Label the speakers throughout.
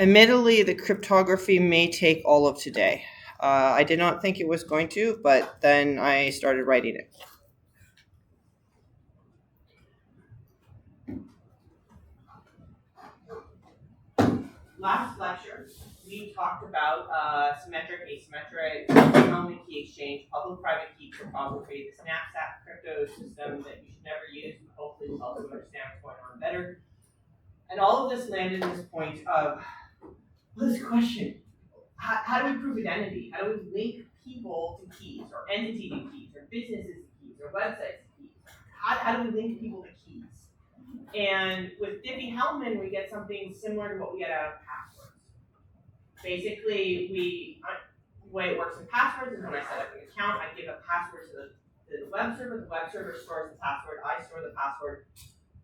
Speaker 1: Admittedly, the cryptography may take all of today. I did not think it was going to, but then I started writing it. Last lecture, we talked about symmetric, asymmetric, anomaly key exchange, public-private key cryptography, the Snapsat crypto system that you should never use, but hopefully will help you understand what's going on better. And all of this landed in this point of, this question, how do we prove identity? How do we link people to keys, or entity to keys, or businesses to keys, or websites to keys? How do we link people to keys? And with Diffie-Hellman, we get something similar to what we get out of passwords. Basically, the way it works in passwords is when I set up an account, I give a password to the web server stores the password, I store the password,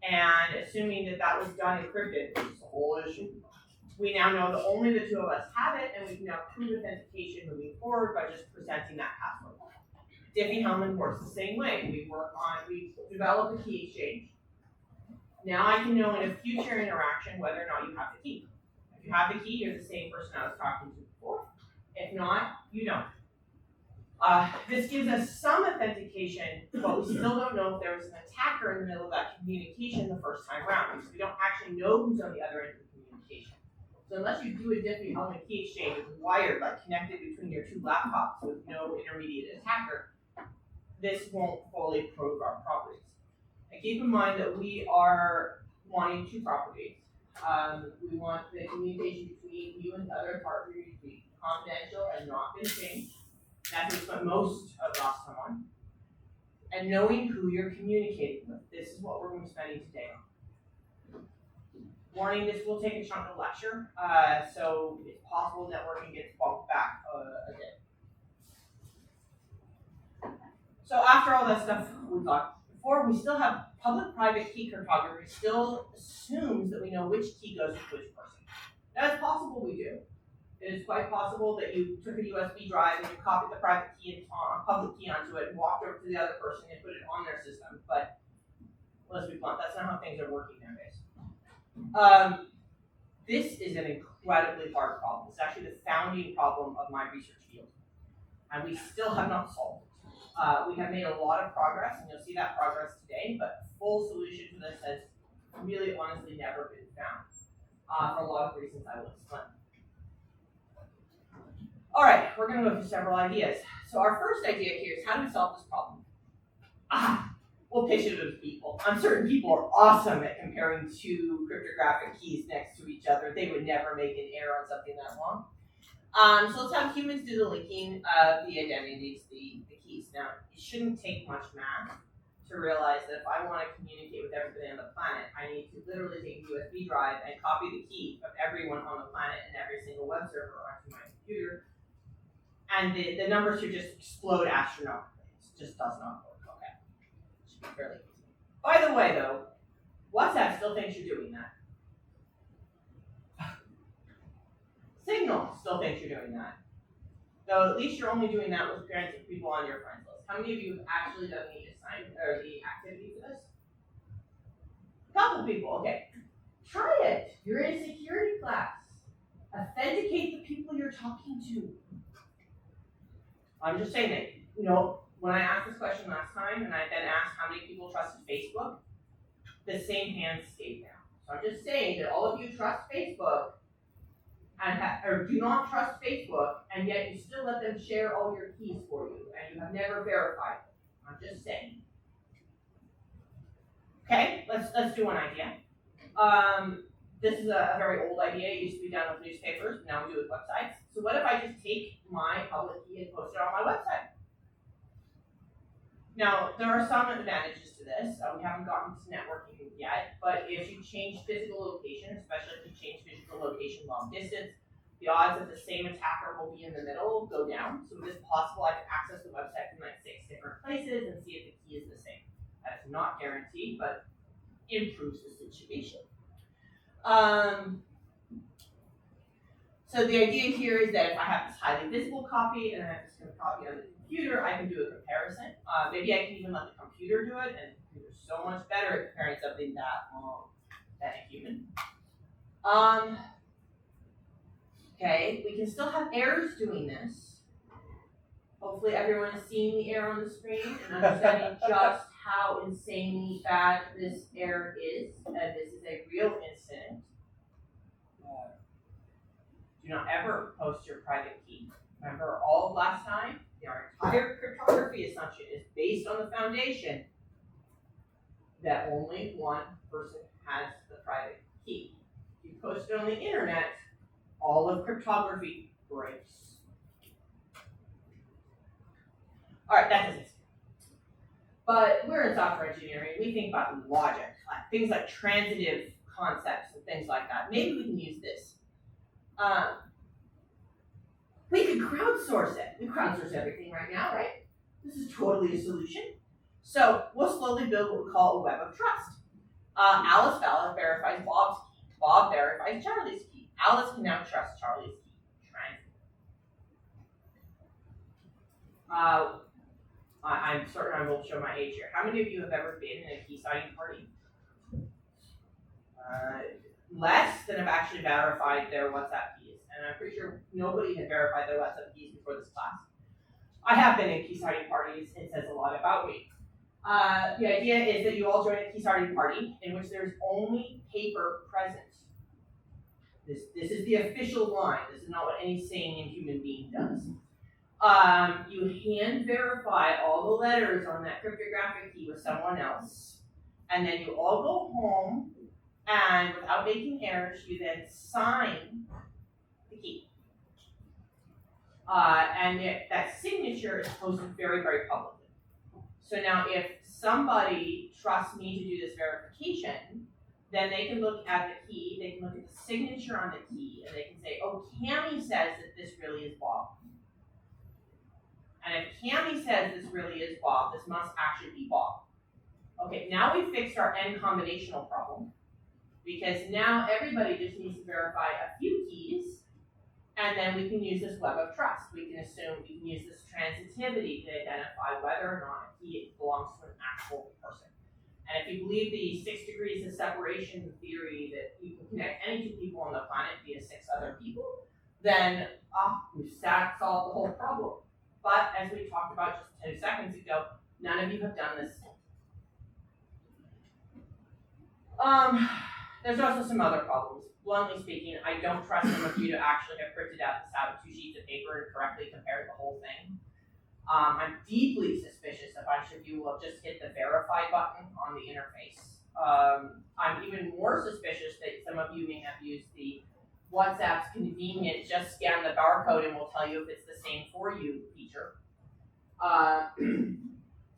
Speaker 1: and assuming that was done encrypted, which is the whole issue, we now know that only the two of us have it, and we can now prove authentication moving forward by just presenting that password. Diffie-Hellman works the same way. We develop a key exchange. Now I can know in a future interaction whether or not you have the key. If you have the key, you're the same person I was talking to before. If not, you don't. This gives us some authentication, but we still don't know if there was an attacker in the middle of that communication the first time around, because we don't actually know who's on the other end of the communication. So unless you do a Diffie-Hellman key exchange with wired, like connected between your two laptops with no intermediate attacker, this won't fully prove our properties. And keep in mind that we are wanting two properties. We want the communication between you and the other partner to be confidential and not been changed. That's what we spent most of last time on. And knowing who you're communicating with. This is what we're going to be spending today on. Warning, this will take a chunk of lecture, so it's possible networking gets bumped back a bit. So after all that stuff we got before, we still have public-private key cryptography still assumes that we know which key goes to which person. That is possible we do. It is quite possible that you took a USB drive and you copied the private key and public key onto it and walked over to the other person and put it on their system. But let's be blunt, that's not how things are working nowadays. This is an incredibly hard problem. It's actually the founding problem of my research field. And we still have not solved it. We have made a lot of progress, and you'll see that progress today, but a full solution to this has really honestly never been found for a lot of reasons I will explain. All right, we're going to go through several ideas. So our first idea here is how do we solve this problem? We'll pitch it to people. I'm certain people are awesome at comparing two cryptographic keys next to each other. They would never make an error on something that long. So let's have humans do the linking of the identities, the keys. Now, it shouldn't take much math to realize that if I want to communicate with everybody on the planet, I need to literally take a USB drive and copy the key of everyone on the planet and every single web server onto my computer. And the numbers should just explode astronomically. It just does not work. Okay. It should be fairly easy. By the way, though, WhatsApp still thinks you're doing that. Signal still thinks you're doing that. Though at least you're only doing that with granting people on your friends list. How many of you have actually done the assignment or the activity for this? A couple people, okay. Try it. You're in a security class. Authenticate the people you're talking to. I'm just saying that, when I asked this question last time and I then asked how many people trusted Facebook, the same hands stayed down. So I'm just saying that all of you trust Facebook or do not trust Facebook, and yet you still let them share all your keys for you, and you have never verified them. I'm just saying. Okay, let's do one idea. This is a very old idea. It used to be done with newspapers. Now we do it with websites. So what if I just take my public key and post it on my website? Now, there are some advantages to this. We haven't gotten to networking yet, but if you change physical location, especially if you change physical location long distance, the odds that the same attacker will be in the middle go down. So it is possible I can access the website from like 6 different places and see if the key is the same. That is not guaranteed, but improves the situation. So the idea here is that if I have this highly visible copy and I have this copy on the computer, I can do a comparison. Maybe I can even let the computer do it, and the computer's so much better at comparing something that long than a human. Okay, we can still have errors doing this. Hopefully everyone is seeing the error on the screen and understanding just how insanely bad this error is, and this is a real incident. Do not ever post your private key. Remember all of last time? Our entire cryptography assumption is based on the foundation that only one person has the private key. If you post it on the internet, all of cryptography breaks. All right, that doesn't exist. But we're in software engineering. We think about logic, things like transitive concepts and things like that. Maybe we can use this. We could crowdsource it. We crowdsource everything right now, right? This is totally a solution. So we'll slowly build what we call a web of trust. Alice verifies Bob's key. Bob verifies Charlie's key. Alice can now trust Charlie's key. I'm certain I will show my age here. How many of you have ever been in a key signing party? Less than have actually verified their WhatsApp keys. And I'm pretty sure nobody had verified their WhatsApp keys before this class. I have been in key signing parties. It says a lot about me. The idea is that you all join a key signing party in which there's only paper present. This is the official line. This is not what any sane human being does. You hand verify all the letters on that cryptographic key with someone else, and then you all go home, and without making errors, you then sign the key. And that signature is posted very, very publicly. So now if somebody trusts me to do this verification, then they can look at the key, they can look at the signature on the key, and they can say, oh, Cami says that this really is Bob. And if Cami says this really is Bob, this must actually be Bob. Okay, now we fixed our n combinational problem, because now everybody just needs to verify a few keys, and then we can use this web of trust. We can use this transitivity to identify whether or not a key belongs to an actual person. And if you believe the 6 degrees of separation theory that you can connect any 2 people on the planet via 6 other people, then we've solved the whole problem. But as we talked about just 2 seconds ago, none of you have done this. There's also some other problems. Bluntly speaking, I don't trust some of you to actually have printed out this out of 2 sheets of paper and correctly compared the whole thing. I'm deeply suspicious a bunch of you will just hit the verify button on the interface. I'm even more suspicious that some of you may have used the WhatsApp's convenient just scan the barcode and we'll tell you if it's the same for you feature.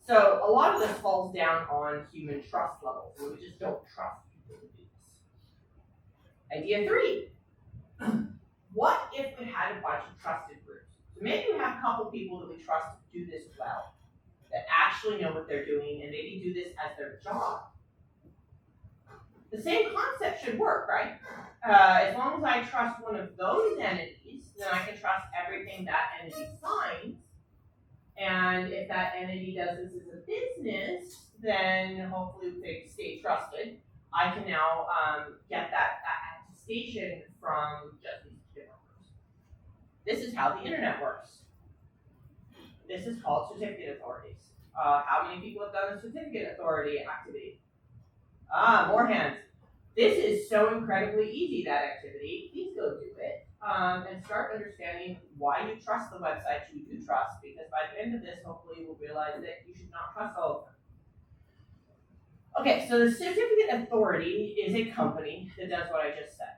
Speaker 1: So a lot of this falls down on human trust levels, and we just don't trust people to do this. Idea 3. What if we had a bunch of trusted groups? So maybe we have a couple people that we trust to do this well, that actually know what they're doing and maybe do this as their job. The same concept should work, right? As long as I trust one of those entities, then I can trust everything that entity signs. And if that entity does this as a business, then hopefully they stay trusted. I can now get that attestation from just these developers. This is how the internet works. This is called certificate authorities. How many people have done a certificate authority activity? More hands. This is so incredibly easy, that activity. Please go do it and start understanding why you trust the websites you do trust, because by the end of this, hopefully you will realize that you should not trust all of them. Okay, so the certificate authority is a company that does what I just said.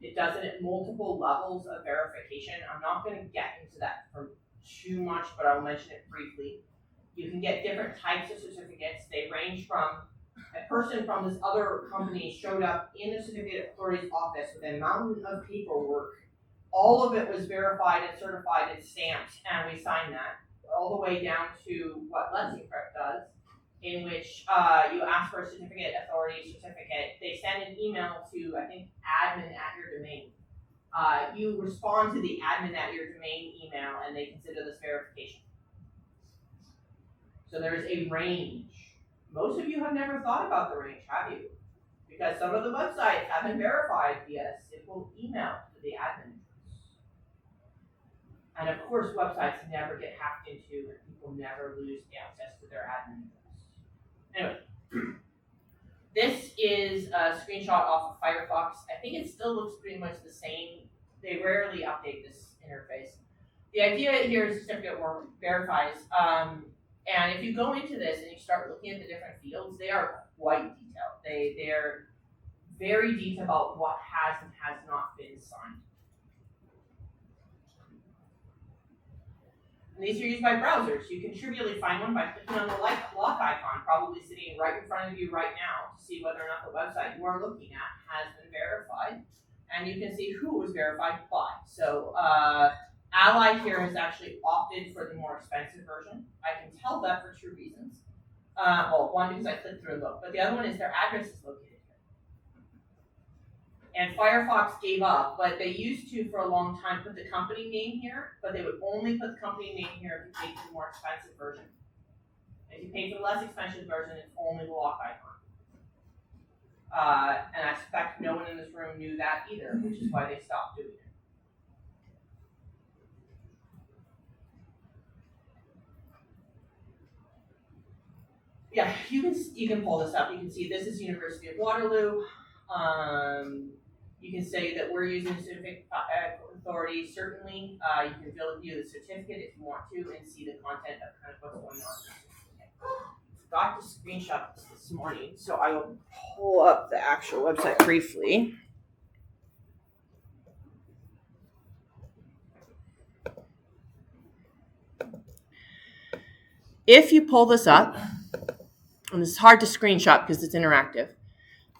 Speaker 1: It does it at multiple levels of verification. I'm not going to get into that for too much, but I'll mention it briefly. You can get different types of certificates. They range from a person from this other company showed up in the certificate authority's office with a mountain of paperwork. All of it was verified and certified and stamped, and we signed that, all the way down to what Let's Encrypt does, in which you ask for a certificate authority certificate. They send an email to, I think, admin at your domain. You respond to the admin at your domain email, and they consider this verification. So there's a range. Most of you have never thought about the range, have you? Because some of the websites haven't verified via a simple email to the admin. And of course, websites never get hacked into, and people never lose access to their admin address. Anyway, this is a screenshot off of Firefox. I think it still looks pretty much the same. They rarely update this interface. The idea here is certificate verifies. And if you go into this and you start looking at the different fields, they are quite detailed. They're very detailed about what has and has not been signed. And these are used by browsers. You can trivially find one by clicking on the lock icon, probably sitting right in front of you right now, to see whether or not the website you are looking at has been verified. And you can see who was verified by. So Ally here has actually opted for the more expensive version. I can tell that for two reasons. Well, one, because I clicked through and looked, but the other one is their address is located here. And Firefox gave up, but they used to, for a long time, put the company name here, but they would only put the company name here if you paid for the more expensive version. If you paid for the less expensive version, it's only the lock icon. And I suspect no one in this room knew that either, which is why they stopped doing it. Yeah, you can pull this up. You can see this is University of Waterloo. You can say that we're using a certificate authority. Certainly, you can view the certificate if you want to and see the content of kind of what's going on. I forgot to screenshot this morning, so I will pull up the actual website briefly. If you pull this up, and this is hard to screenshot because it's interactive,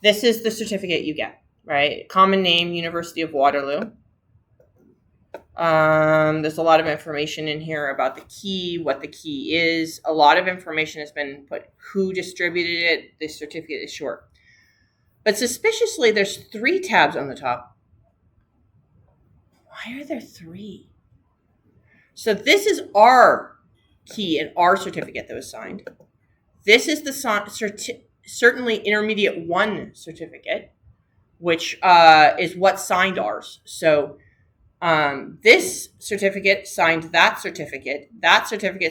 Speaker 1: this is the certificate you get, right? Common name, University of Waterloo. There's a lot of information in here about the key, what the key is. A lot of information has been put, who distributed it. The certificate is short. But suspiciously, there's 3 tabs on the top. Why are there 3? So this is our key and our certificate that was signed. This is the certainly intermediate 1 certificate, which is what signed ours. So this certificate signed that certificate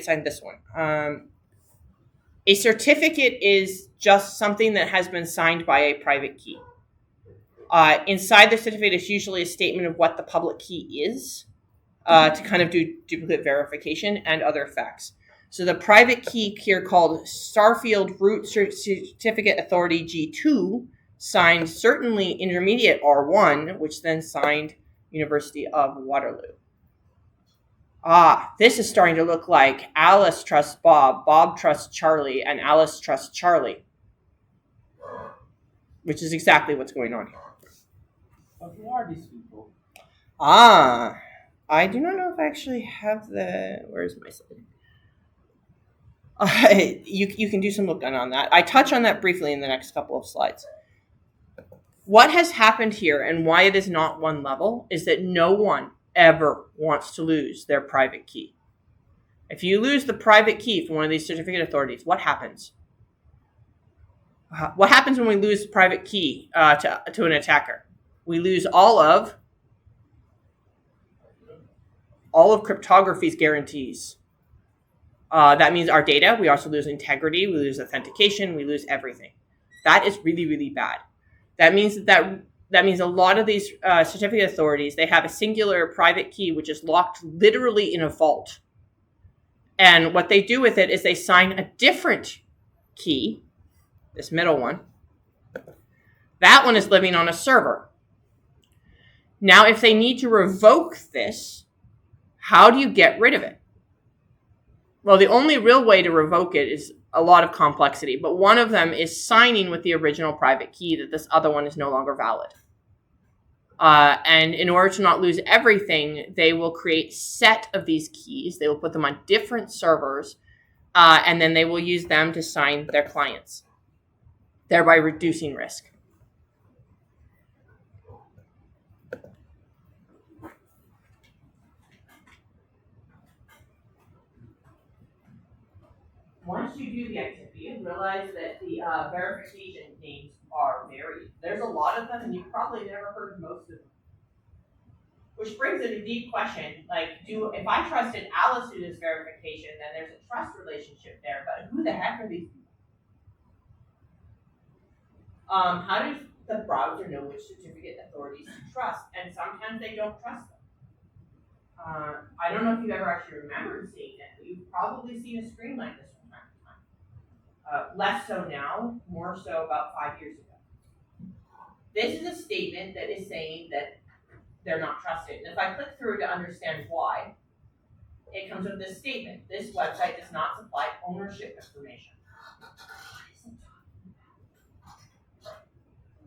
Speaker 1: signed this one. A certificate is just something that has been signed by a private key. Inside the certificate is usually a statement of what the public key is to kind of do duplicate verification and other facts. So the private key here called Starfield Root Certificate Authority G2 signed certainly intermediate R1, which then signed University of Waterloo. This is starting to look like Alice trusts Bob, Bob trusts Charlie, and Alice trusts Charlie, which is exactly what's going on here.
Speaker 2: But who are these people?
Speaker 1: I do not know if I actually have where's my slide? You can do some looking on that. I touch on that briefly in the next couple of slides. What has happened here and why it is not one level is that no one ever wants to lose their private key. If you lose the private key from one of these certificate authorities, what happens? What happens when we lose the private key to an attacker? We lose all of cryptography's guarantees. That means our data. We also lose integrity. We lose authentication. We lose everything. That is really, really bad. That means a lot of these certificate authorities, they have a singular private key which is locked literally in a vault. And what they do with it is they sign a different key, this middle one. That one is living on a server. Now, if they need to revoke this, how do you get rid of it? Well, the only real way to revoke it is a lot of complexity, but one of them is signing with the original private key that this other one is no longer valid. And in order to not lose everything, they will create a set of these keys. They will put them on different servers, and then they will use them to sign their clients, thereby reducing risk. Once you do the activity, you realize that the verification names are varied. There's a lot of them, and you've probably never heard of most of them. Which brings in a deep question, like, if I trusted Alice to do this verification, then there's a trust relationship there, but who the heck are these people? How does the browser know which certificate authorities to trust? And sometimes they don't trust them. I don't know if you've ever actually remembered seeing it. You've probably seen a screen like this from time to time. Less so now, more so about 5 years ago. This is a statement that is saying that they're not trusted. And if I click through to understand why, it comes with this statement. This website does not supply ownership information.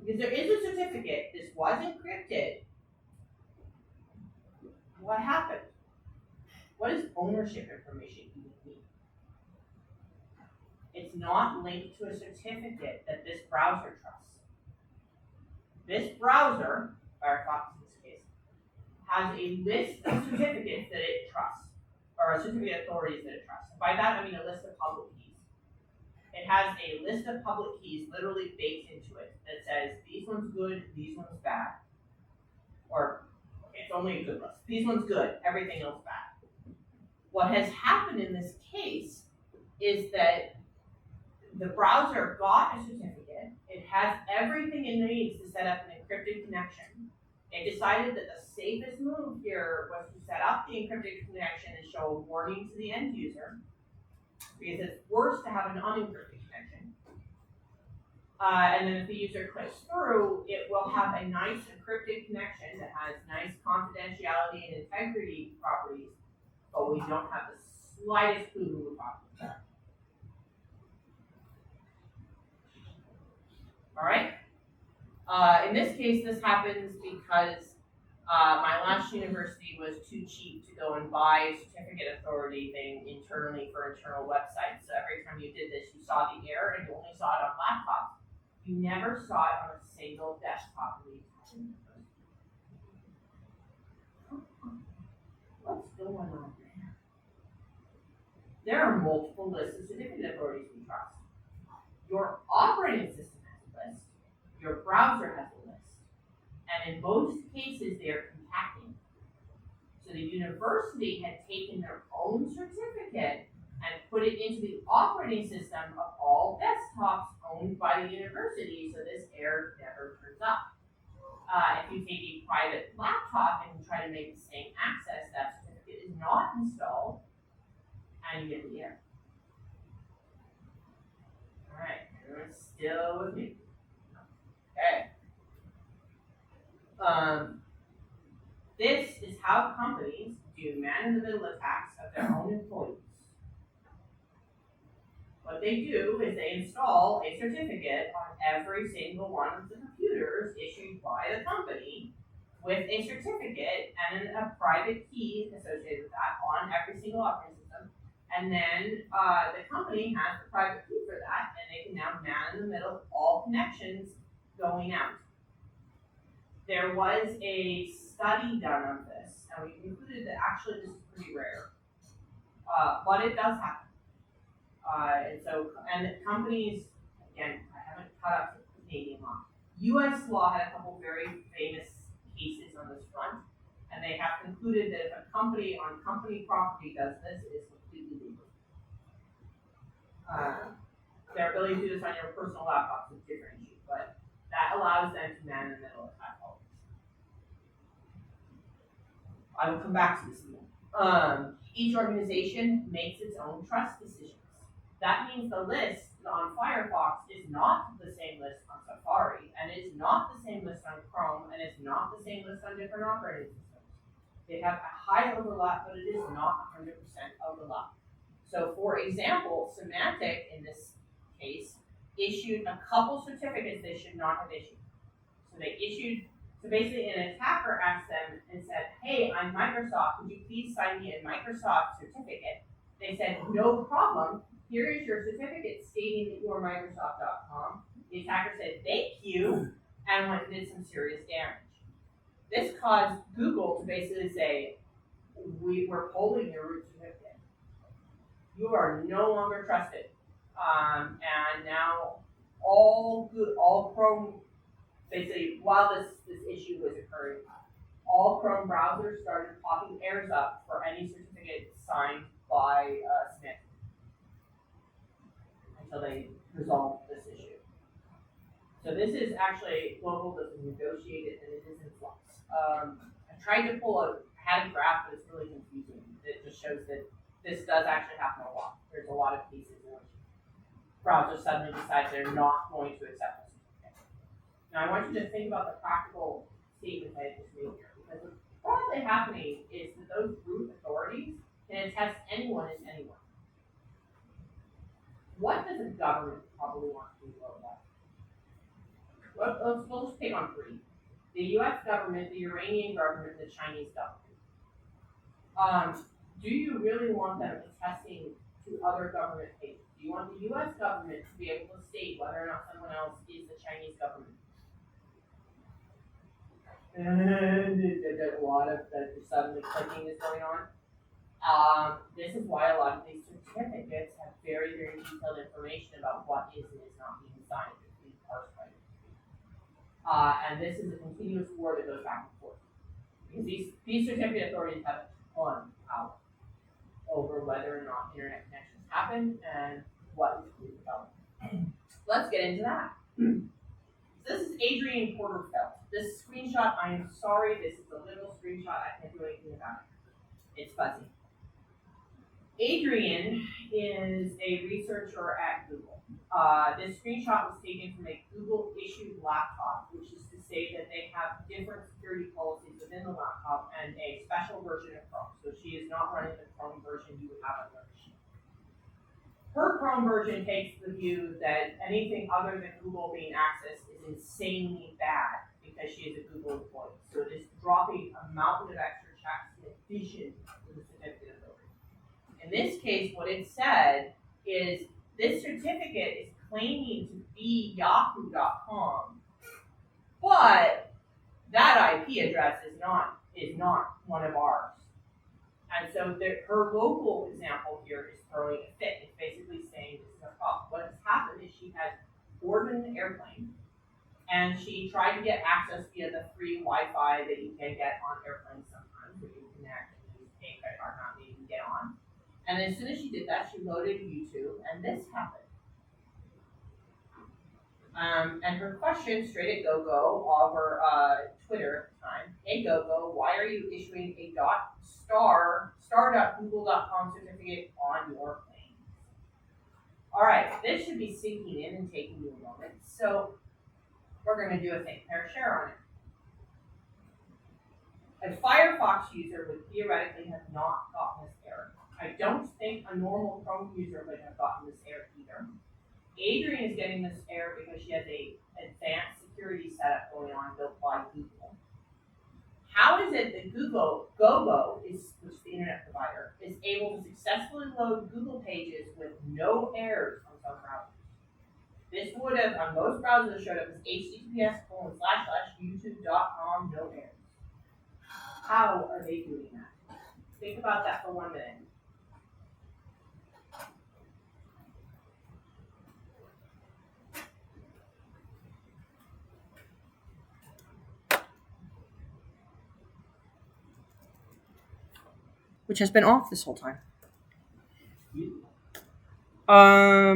Speaker 1: Because there is a certificate, this was encrypted. What happened? What does ownership information even mean? It's not linked to a certificate that this browser trusts. This browser, Firefox in this case, has a list of certificates that it trusts, or certificate authorities that it trusts. And by that I mean a list of public keys. It has a list of public keys literally baked into it that says these ones good, these ones bad. Or it's only a good list. These ones good, everything else bad. What has happened in this case is that the browser got a certificate. It has everything it needs to set up an encrypted connection. It decided that the safest move here was to set up the encrypted connection and show a warning to the end user, because it's worse to have an unencrypted connection. And then if the user clicks through, it will have a nice encrypted connection that has nice confidentiality and integrity properties, but we don't have the slightest clue who we're talking about. All right? In this case, this happens because my last university was too cheap to go and buy a certificate authority thing internally for internal websites. So every time you did this, you saw the error and you only saw it on laptops. You never saw it on a single desktop. What's going on there? There are multiple lists of certificate authorities we trust. Your operating system has a list. Your browser has a list. And in most cases, they are compacting. So the university had taken their own certificate and put it into the operating system of all desktops owned by the university, so this error never turns up. If you take a private laptop and you try to make the same access, that certificate is not installed, and you get the error. All right, everyone's still with me? Okay. This is how companies do man-in-the-middle attacks of their own employees. What they do is they install a certificate on every single one of the computers issued by the company with a certificate and a private key associated with that on every single operating system. And then the company has the private key for that, and they can now man in the middle all connections going out. There was a study done on this, and we concluded that actually this is pretty rare, but it does happen. And companies, again, I haven't caught up to Canadian law. U.S. law had a couple very famous cases on this front, and they have concluded that if a company on company property does this, it is completely legal. Their ability to do this on your personal laptop is a different issue, but that allows them to man in the middle attack all this. I will come back to this in a minute. Each organization makes its own trust decisions. That means the list on Firefox is not the same list on Safari, and it's not the same list on Chrome, and it's not the same list on different operating systems. They have a high overlap, but it is not 100% overlap. So for example, Symantec in this case issued a couple certificates they should not have issued. So basically an attacker asked them and said, hey, I'm Microsoft, would you please sign me a Microsoft certificate? They said, no problem. Here is your certificate stating that you are Microsoft.com. The attacker said, thank you, and went and did some serious damage. This caused Google to basically say, we're pulling your root certificate. You are no longer trusted. And now all Chrome, basically, while this issue was occurring, all Chrome browsers started popping errors up for any certificate signed by Smith until they resolved this issue. So this is actually global, this is negotiated, and it is in flux. I tried to had a graph, but it's really confusing. It just shows that this does actually happen a lot. There's a lot of cases in which browsers suddenly decide they're not going to accept this certificate. Now I want you to think about the practical statement that I just made here, because what's probably happening is that those root authorities can attest anyone is anyone. What does a government probably want to do about that? Let's just pick on three. The US government, the Iranian government, the Chinese government. Do you really want them attesting to other government pages? Do you want the US government to be able to state whether or not someone else is the Chinese government? And there's a lot of suddenly clicking is going on. This is why a lot of these certificates have very, very detailed information about what is and is not being signed. It's being parsed by and this is a continuous war that goes back and forth. Because these certificate authorities have a ton of power over whether or not internet connections happen and what is being developed. Let's get into that. So this is Adrian Porterfeld. This screenshot, I am sorry, this is a literal screenshot. I can't do anything about it. It's fuzzy. Adrian is a researcher at Google. This screenshot was taken from a Google-issued laptop, which is to say that they have different security policies within the laptop and a special version of Chrome. So she is not running the Chrome version you would have on your machine. Her Chrome version takes the view that anything other than Google being accessed is insanely bad because she is a Google employee. So it is dropping a mountain of extra checks in addition to the certificate authority. In this case, what it said is this certificate is claiming to be yahoo.com, but that IP address is not one of ours. And so her local example here is throwing a fit. It's basically saying this is a problem. What has happened is she has boarded an airplane and she tried to get access via the free Wi-Fi that you can get on airplanes sometimes, where you can actually use a credit card not that you can get on. And as soon as she did that, she loaded YouTube, and this happened. And her question straight at GoGo over Twitter at the time, hey GoGo, why are you issuing a star.google.com certificate on your plane? All right, this should be sinking in and taking you a moment. So we're going to do a think, pair, share on it. A Firefox user would theoretically have not gotten this error. I don't think a normal Chrome user would have gotten this error either. Adrian is getting this error because she has a advanced security setup going on built by Google. How is it that GoGo, which is the internet provider, is able to successfully load Google pages with no errors on some browsers? This would have, on most browsers, showed up as https://youtube.com, no errors. How are they doing that? Think about that for 1 minute. Which has been off this whole time. I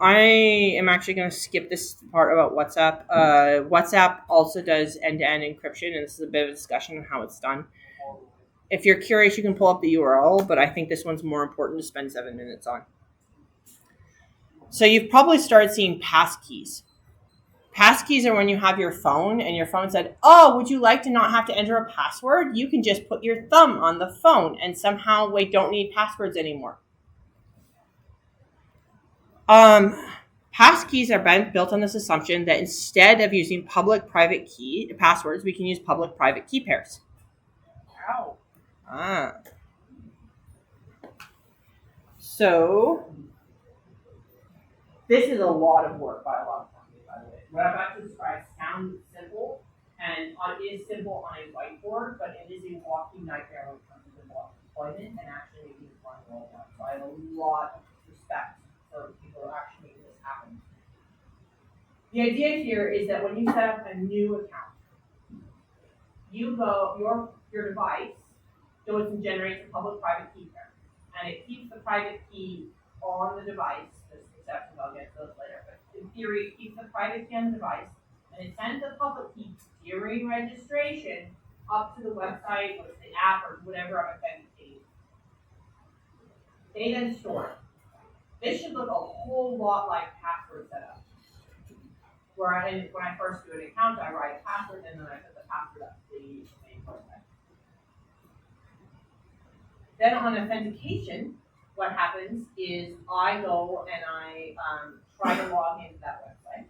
Speaker 1: am actually going to skip this part about WhatsApp. WhatsApp also does end-to-end encryption, and this is a bit of a discussion on how it's done. If you're curious, you can pull up the URL, but I think this one's more important to spend 7 minutes on. So you've probably started seeing passkeys. Passkeys are when you have your phone and your phone said, oh, would you like to not have to enter a password? You can just put your thumb on the phone and somehow we don't need passwords anymore. Passkeys are built on this assumption that instead of using public-private key passwords, we can use public-private key pairs. Ow. So this is a lot of work by a lot of companies, by the way. What I'm about to describe sounds simple, and it is simple on a whiteboard, but it is a walking nightmare when it comes to deployment and actually making it run well done. So I have a lot of respect for people who are actually making this happen. The idea here is that when you set up a new account, you go, your device goes and generates a public-private key pair. And it keeps the private key on the device, there's exceptions, I'll get to those later, but in theory, it keeps the private key on the device, and it sends the public key during registration up to the website, or to the app, or whatever I'm authenticating. They then store it. This should look a whole lot like password setup. When I first do an account, I write a password and then I put the password up to the main website. Then on authentication, what happens is I go and I try to log into that website.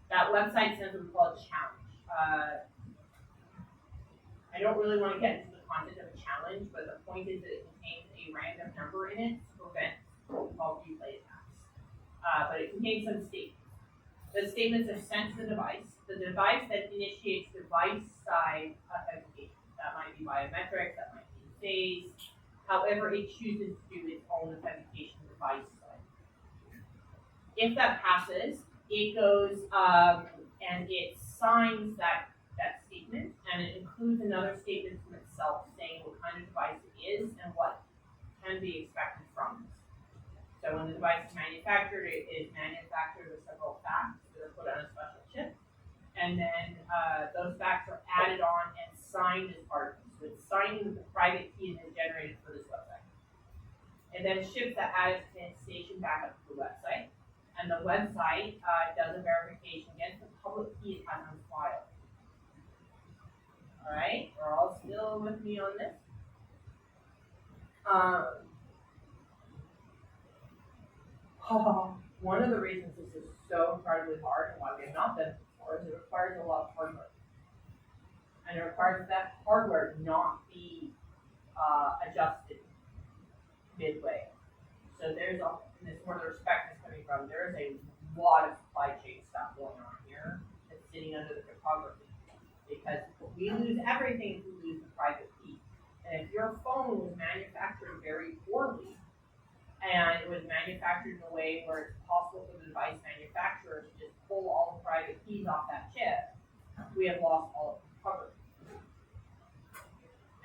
Speaker 1: That website sends what's called a challenge. I don't really want to get into the content of a challenge, but the point is that it contains a random number in it to prevent what we call replay attacks. But it contains some statements. The statements are sent to the device. The device that initiates device-side authentication. That might be biometrics, that might be face, however it chooses to do its own authentication device-side. If that passes, it goes and it signs that statement, and it includes another statement from itself saying what kind of device it is and what can be expected from it. So when the device is manufactured, it is manufactured with several facts that are put on a special chip, and then those facts are added on and signed as part of it. So it's signing with the private key that is generated for this website. And then ships that attestation back up to the website, and the website does a verification against the public key it has on file. All right, we're all still with me on this. One of the reasons this is so incredibly hard and why we have not done it before is it requires a lot of hardware. And it requires that hardware not be adjusted midway. So there's a, and this is where the respect is coming from, there is a lot of supply chain stuff going on here that's sitting under the cryptography. Because we lose everything if we lose the private key. And if your phone was manufactured very poorly, and it was manufactured in a way where it's possible for the device manufacturer to just pull all the private keys off that chip, we have lost all of the coverage.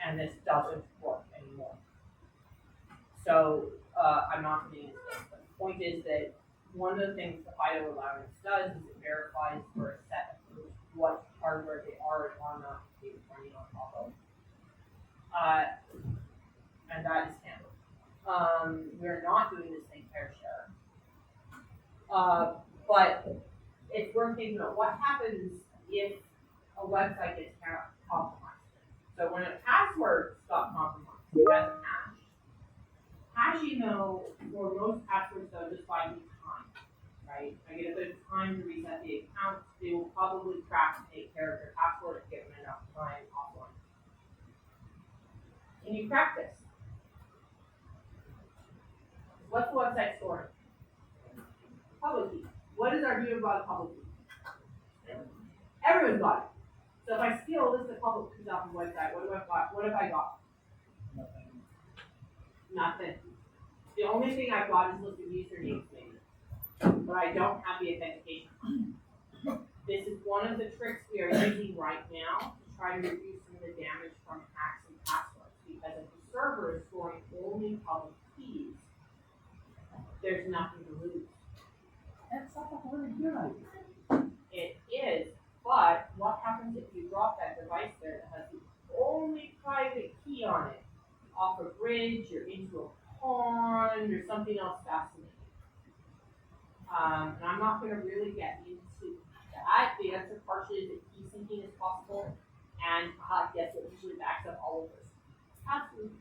Speaker 1: And this doesn't work anymore. So I'm not getting into this, but the point is that one of the things the FIDO allowance does is it verifies for a set of groups what hardware they are and are not running on top of. And that is handled. We're not doing this thing fair share. But it's worth thinking about what happens if a website gets compromised. So when a password got compromised, it hasn't hashed. Hashing, though, for most passwords, though, just buy me time, right? I get a bit of time to reset the account. They will probably track and take care of their password and give them enough time offline. Can you crack this? What's the website storing? Public key. What is our view about a public key? Everyone's got it. So if I steal a list of public keys off the website, what have I got? Nothing. The only thing I've got is a list of usernames maybe. But I don't have the authentication. This is one of the tricks we are using right now to try to reduce some of the damage from hacks and passwords. Because if the server is storing only public keys, there's nothing to lose.
Speaker 2: That's not a really good idea.
Speaker 1: It is, but what happens if you drop that device there that has the only private key on it off a bridge or into a pond or something else fascinating? And I'm not going to really get into that. The answer partially is that key syncing is possible, and yes, it usually backs up all of this. Absolutely.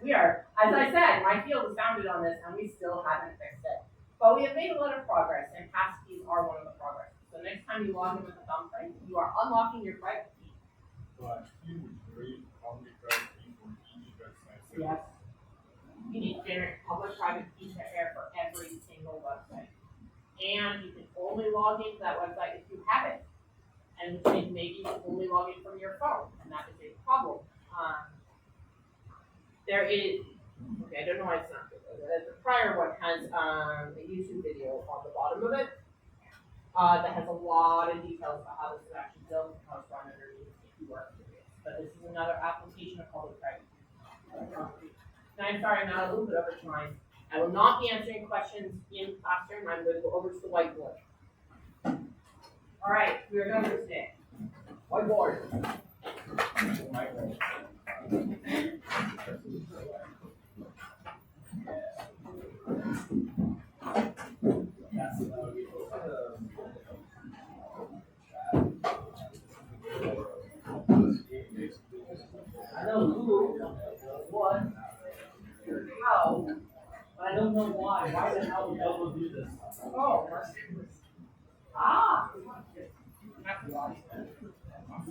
Speaker 1: We are, as I said, my field is founded on this, and we still haven't fixed it. But we have made a lot of progress, and passkeys are one of the progress. So next time you log in with a thumbprint, you are unlocking your private key.
Speaker 3: But you would create public private key for each website.
Speaker 1: Yes. You need to generate public-private key pair for every single website. And you can only log into that website if you have it. And which means maybe you can only log in from your phone, and that is a problem. There is, okay, I don't know why it's not good. The prior one has a YouTube video on the bottom of it. that has a lot of details about how this is actually built and how it's run underneath if you work with it. But this is another application of public-private. And I'm sorry, I'm not a little bit over time. I will not be answering questions in classroom. I'm going to go over to the whiteboard. All right, we are done for today. Whiteboard.
Speaker 2: I know who, what, how, but I don't know why. Why the hell would Elmo do this?
Speaker 1: Oh,
Speaker 2: Ah!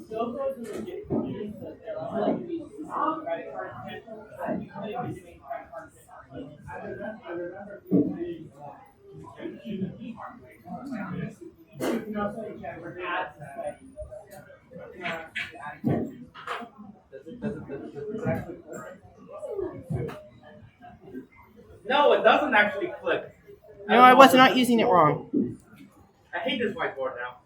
Speaker 1: Still go to the meetings that there are like these credit card potential, but you could be doing credit card potential.
Speaker 2: I remember being made,
Speaker 1: You know, so you can add that.
Speaker 2: does it actually work?
Speaker 4: No, it doesn't actually click.
Speaker 1: No, I was not using it wrong.
Speaker 4: I hate this whiteboard now.